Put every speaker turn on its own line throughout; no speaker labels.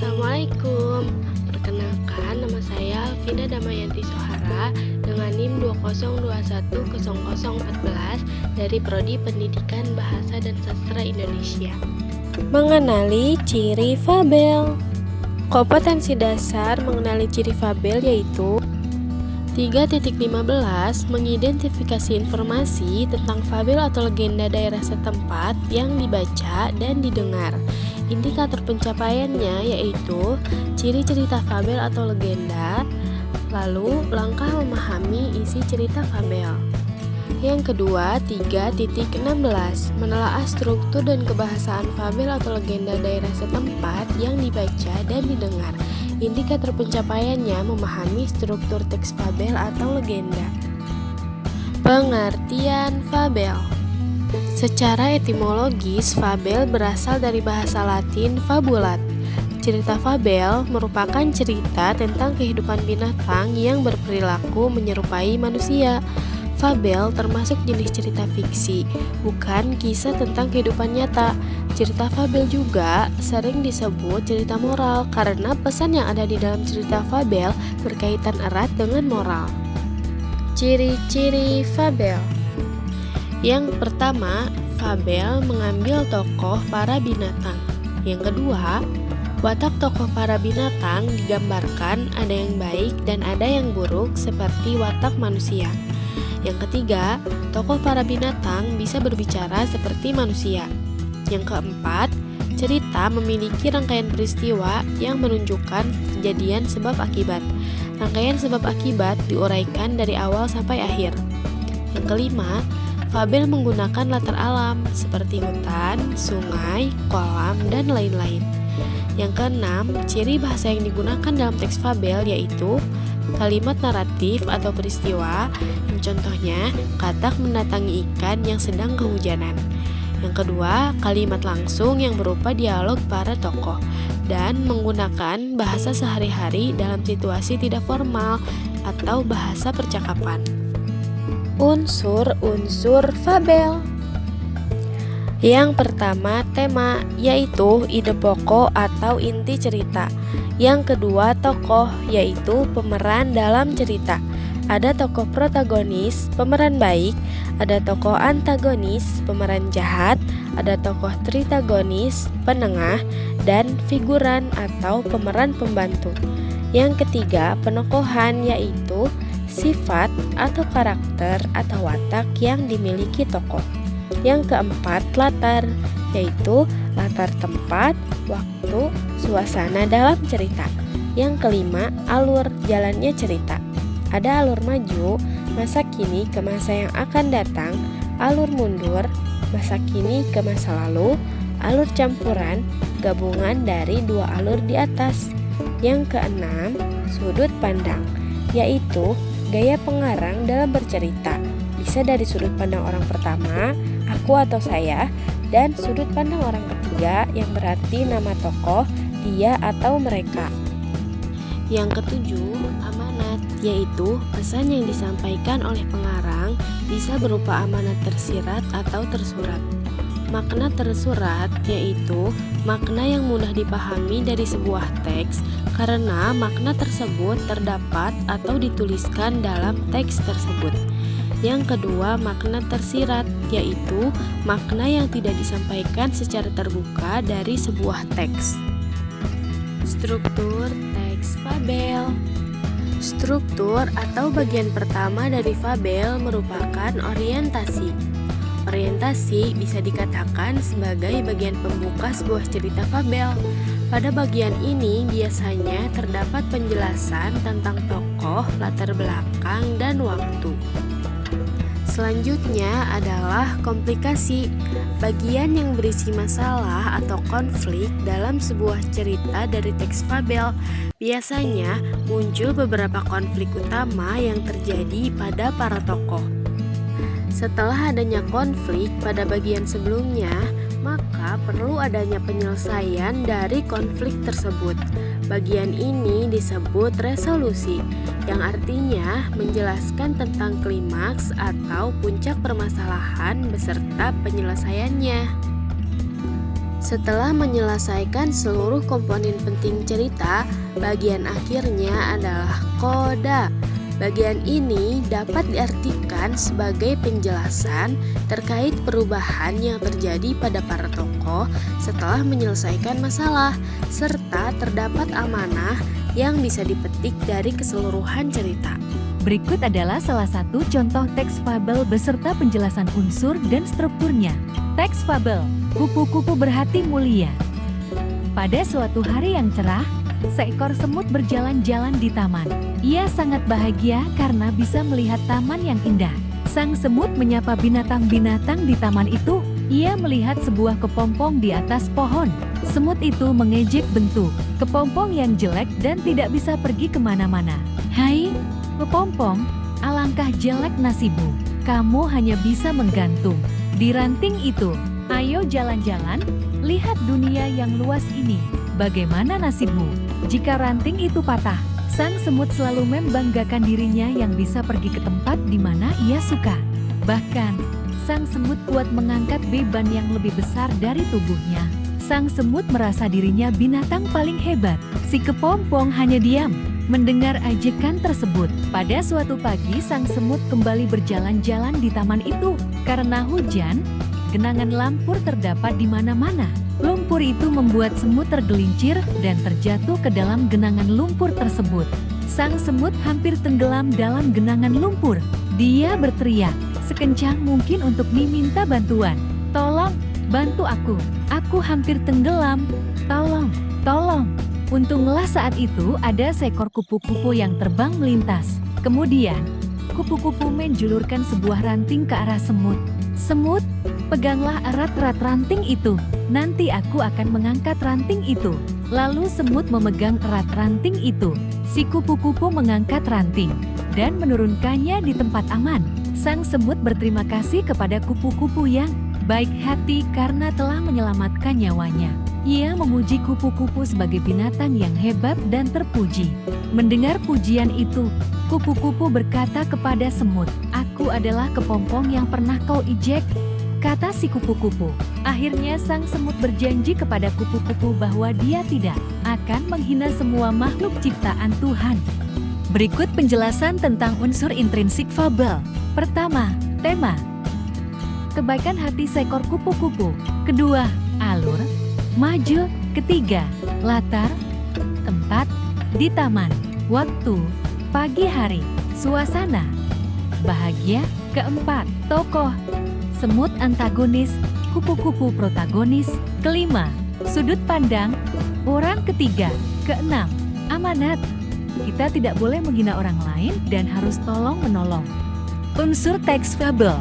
Assalamualaikum. Perkenalkan, nama saya Alvina Damayanti Sohara dengan NIM 202100014 dari Prodi Pendidikan Bahasa dan Sastra Indonesia.
Mengenali ciri fabel. Kompetensi dasar mengenali ciri fabel yaitu 3.15 mengidentifikasi informasi tentang fabel atau legenda daerah setempat yang dibaca dan didengar. Indikator pencapaiannya yaitu ciri cerita fabel atau legenda, lalu langkah memahami isi cerita fabel. Yang kedua, 3.16 menelaah struktur dan kebahasaan fabel atau legenda daerah setempat yang dibaca dan didengar. Indikator pencapaiannya memahami struktur teks fabel atau legenda. Pengertian fabel. Secara etimologis, fabel berasal dari bahasa Latin fabulat. Cerita fabel merupakan cerita tentang kehidupan binatang yang berperilaku menyerupai manusia. Fabel termasuk jenis cerita fiksi, bukan kisah tentang kehidupan nyata. Cerita fabel juga sering disebut cerita moral karena pesan yang ada di dalam cerita fabel berkaitan erat dengan moral. Ciri-ciri fabel. Yang pertama, fabel mengambil tokoh para binatang. Yang kedua, watak tokoh para binatang digambarkan ada yang baik dan ada yang buruk seperti watak manusia. Yang ketiga, tokoh para binatang bisa berbicara seperti manusia. Yang keempat, cerita memiliki rangkaian peristiwa yang menunjukkan kejadian sebab akibat. Rangkaian sebab akibat diuraikan dari awal sampai akhir. Yang kelima, fabel menggunakan latar alam seperti hutan, sungai, kolam, dan lain-lain. Yang keenam, ciri bahasa yang digunakan dalam teks fabel yaitu kalimat naratif atau peristiwa, yang contohnya katak mendatangi ikan yang sedang kehujanan. Yang kedua, kalimat langsung yang berupa dialog para tokoh dan menggunakan bahasa sehari-hari dalam situasi tidak formal atau bahasa percakapan. Unsur-unsur fabel. Yang pertama, tema, yaitu ide pokok atau inti cerita. Yang kedua, tokoh, yaitu pemeran dalam cerita. Ada tokoh protagonis, pemeran baik, ada tokoh antagonis, pemeran jahat, ada tokoh tritagonis, penengah, dan figuran atau pemeran pembantu. Yang ketiga, penokohan, yaitu sifat atau karakter atau watak yang dimiliki tokoh. Yang keempat, latar, yaitu latar tempat, waktu, suasana dalam cerita. Yang kelima, alur, jalannya cerita. Ada alur maju, masa kini ke masa yang akan datang, alur mundur, masa kini ke masa lalu, alur campuran, gabungan dari dua alur di atas. Yang keenam, sudut pandang, yaitu gaya pengarang dalam bercerita. Bisa dari sudut pandang orang pertama, aku atau saya, dan sudut pandang orang ketiga yang berarti nama tokoh, dia atau mereka. Yang ketujuh, amanat, yaitu pesan yang disampaikan oleh pengarang bisa berupa amanat tersirat atau tersurat. Makna tersurat yaitu makna yang mudah dipahami dari sebuah teks karena makna tersebut terdapat atau dituliskan dalam teks tersebut. Yang kedua, makna tersirat, yaitu makna yang tidak disampaikan secara terbuka dari sebuah teks. Struktur teks fabel. Struktur atau bagian pertama dari fabel merupakan orientasi. Orientasi bisa dikatakan sebagai bagian pembuka sebuah cerita fabel. Pada bagian ini biasanya terdapat penjelasan tentang tokoh, latar belakang, dan waktu. Selanjutnya adalah komplikasi, bagian yang berisi masalah atau konflik dalam sebuah cerita dari teks fabel. Biasanya muncul beberapa konflik utama yang terjadi pada para tokoh. Setelah adanya konflik pada bagian sebelumnya, maka perlu adanya penyelesaian dari konflik tersebut. Bagian ini disebut resolusi, yang artinya menjelaskan tentang klimaks atau puncak permasalahan beserta penyelesaiannya.
Setelah menyelesaikan seluruh komponen penting cerita, bagian akhirnya adalah koda. Bagian ini dapat diartikan sebagai penjelasan terkait perubahan yang terjadi pada para tokoh setelah menyelesaikan masalah, serta terdapat amanah yang bisa dipetik dari keseluruhan cerita.
Berikut adalah salah satu contoh teks fabel beserta penjelasan unsur dan strukturnya. Teks fabel, kupu-kupu berhati mulia. Pada suatu hari yang cerah, seekor semut berjalan-jalan di taman. Ia sangat bahagia karena bisa melihat taman yang indah. Sang semut menyapa binatang-binatang di taman itu. Ia melihat sebuah kepompong di atas pohon. Semut itu mengejek bentuk kepompong yang jelek dan tidak bisa pergi kemana-mana. "Hai, kepompong, alangkah jelek nasibmu. Kamu hanya bisa menggantung di ranting itu. Ayo jalan-jalan, lihat dunia yang luas ini. Bagaimana nasibmu jika ranting itu patah?" Sang semut selalu membanggakan dirinya yang bisa pergi ke tempat di mana ia suka. Bahkan, sang semut kuat mengangkat beban yang lebih besar dari tubuhnya. Sang semut merasa dirinya binatang paling hebat. Si kepompong hanya diam mendengar ajakan tersebut. Pada suatu pagi, sang semut kembali berjalan-jalan di taman itu. Karena hujan, genangan lumpur terdapat di mana-mana. Lumpur itu membuat semut tergelincir dan terjatuh ke dalam genangan lumpur tersebut. Sang semut hampir tenggelam dalam genangan lumpur. Dia berteriak sekencang mungkin untuk diminta bantuan. "Tolong, bantu aku. Aku hampir tenggelam. Tolong, tolong." Untunglah saat itu ada seekor kupu-kupu yang terbang melintas. Kemudian, kupu-kupu menjulurkan sebuah ranting ke arah semut. "Semut, peganglah erat-erat ranting itu. Nanti aku akan mengangkat ranting itu." Lalu semut memegang erat ranting itu. Si kupu-kupu mengangkat ranting dan menurunkannya di tempat aman. Sang semut berterima kasih kepada kupu-kupu yang baik hati karena telah menyelamatkan nyawanya. Ia memuji kupu-kupu sebagai binatang yang hebat dan terpuji. Mendengar pujian itu, kupu-kupu berkata kepada semut, "Aku adalah kepompong yang pernah kau ejek," kata si kupu-kupu. Akhirnya sang semut berjanji kepada kupu-kupu bahwa dia tidak akan menghina semua makhluk ciptaan Tuhan. Berikut penjelasan tentang unsur intrinsik fabel. Pertama, tema. Kebaikan hati seekor kupu-kupu. Kedua, alur. Maju. Ketiga, latar. Tempat, di taman. Waktu, pagi hari. Suasana, bahagia. Keempat, tokoh. Semut antagonis, kupu-kupu protagonis. Kelima, sudut pandang, orang ketiga. Keenam, amanat. Kita tidak boleh menghina orang lain dan harus tolong-menolong. Unsur teks fabel.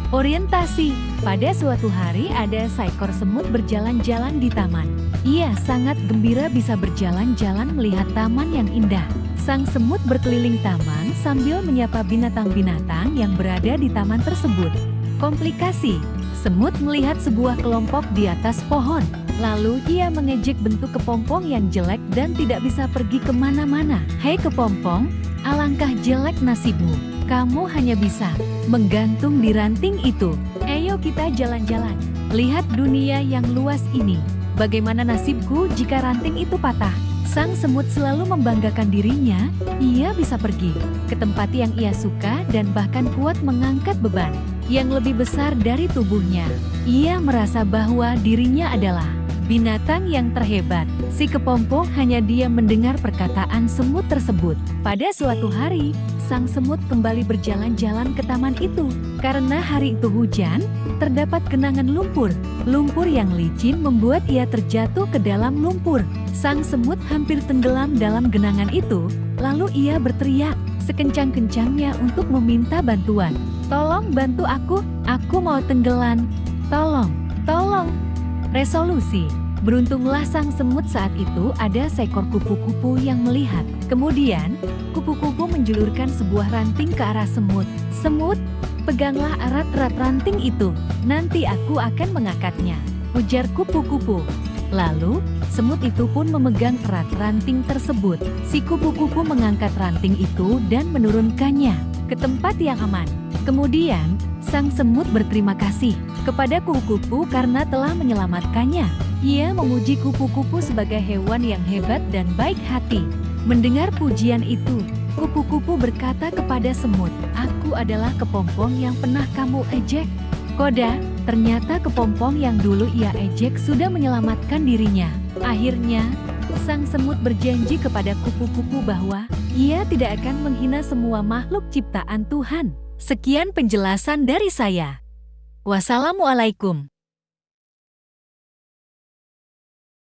Orientasi. Pada suatu hari ada seekor semut berjalan-jalan di taman. Ia sangat gembira bisa berjalan-jalan melihat taman yang indah. Sang semut berkeliling taman sambil menyapa binatang-binatang yang berada di taman tersebut. Komplikasi. Semut melihat sebuah kelompok di atas pohon. Lalu ia mengejek bentuk kepompong yang jelek dan tidak bisa pergi kemana-mana. "Hei kepompong, alangkah jelek nasibmu. Kamu hanya bisa menggantung di ranting itu. Ayo kita jalan-jalan, lihat dunia yang luas ini. Bagaimana nasibku jika ranting itu patah?" Sang semut selalu membanggakan dirinya, ia bisa pergi ke tempat yang ia suka dan bahkan kuat mengangkat beban yang lebih besar dari tubuhnya. Ia merasa bahwa dirinya adalah binatang yang terhebat. Si kepompong hanya diam mendengar perkataan semut tersebut. Pada suatu hari, sang semut kembali berjalan-jalan ke taman itu. Karena hari itu hujan, terdapat genangan lumpur. Lumpur yang licin membuat ia terjatuh ke dalam lumpur. Sang semut hampir tenggelam dalam genangan itu, lalu ia berteriak sekencang-kencangnya untuk meminta bantuan. "Tolong bantu aku mau tenggelam. Tolong, tolong." Resolusi. Beruntunglah sang semut saat itu ada seekor kupu-kupu yang melihat. Kemudian, kupu-kupu menjulurkan sebuah ranting ke arah semut. "Semut, peganglah erat-erat ranting itu. Nanti aku akan mengangkatnya," ujar kupu-kupu. Lalu, semut itu pun memegang erat ranting tersebut. Si kupu-kupu mengangkat ranting itu dan menurunkannya ke tempat yang aman. Kemudian, sang semut berterima kasih kepada kupu-kupu karena telah menyelamatkannya. Ia memuji kupu-kupu sebagai hewan yang hebat dan baik hati. Mendengar pujian itu, kupu-kupu berkata kepada semut, "Aku adalah kepompong yang pernah kamu ejek." Koda, ternyata kepompong yang dulu ia ejek sudah menyelamatkan dirinya. Akhirnya, sang semut berjanji kepada kupu-kupu bahwa ia tidak akan menghina semua makhluk ciptaan Tuhan. Sekian penjelasan dari saya. Wassalamualaikum.